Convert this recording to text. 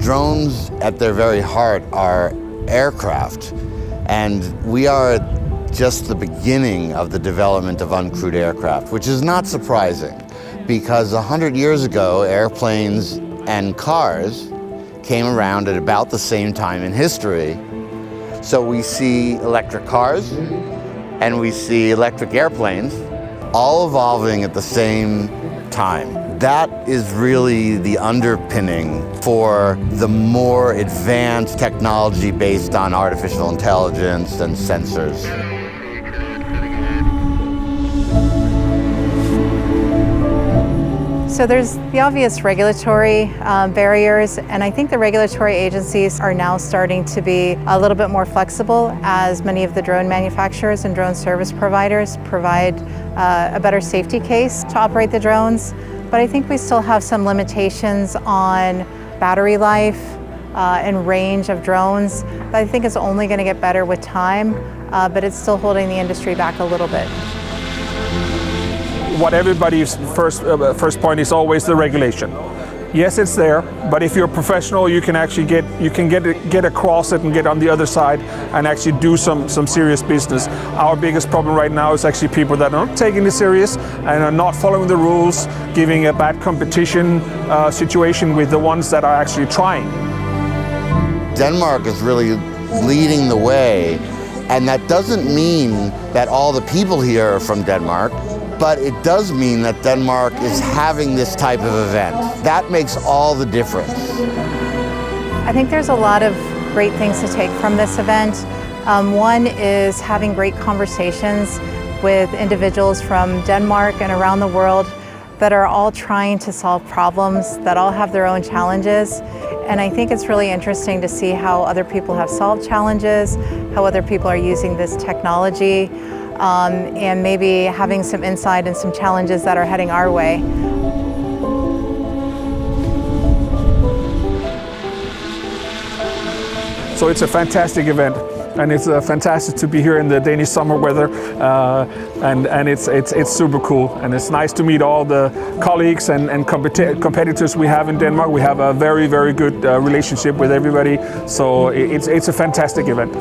Drones at their very heart are aircraft, and we are at just the beginning of the development of uncrewed aircraft, which is not surprising because 100 years ago, airplanes and cars came around at about the same time in history. So we see electric cars and we see electric airplanes all evolving at the same time. That is really the underpinning for the more advanced technology based on artificial intelligence and sensors. So there's the obvious regulatory barriers, and I think the regulatory agencies are now starting to be a little bit more flexible as many of the drone manufacturers and drone service providers provide a better safety case to operate the drones. But I think we still have some limitations on battery life and range of drones. I think it's only going to get better with time, but it's still holding the industry back a little bit. What everybody's first point is always the regulation. Yes, it's there, but if you're a professional, you can actually get across it and get on the other side and actually do some serious business. Our biggest problem right now is actually people that are not taking it serious and are not following the rules, giving a bad competition situation with the ones that are actually trying. Denmark is really leading the way, and that doesn't mean that all the people here are from Denmark. But it does mean that Denmark is having this type of event. That makes all the difference. I think there's a lot of great things to take from this event. One is having great conversations with individuals from Denmark and around the world that are all trying to solve problems, that all have their own challenges. And I think it's really interesting to see how other people have solved challenges, how other people are using this technology. And maybe having some insight and some challenges that are heading our way. So it's a fantastic event, and it's fantastic to be here in the Danish summer weather, and it's super cool, and it's nice to meet all the colleagues and competitors we have in Denmark. We have a very good relationship with everybody, so it's a fantastic event.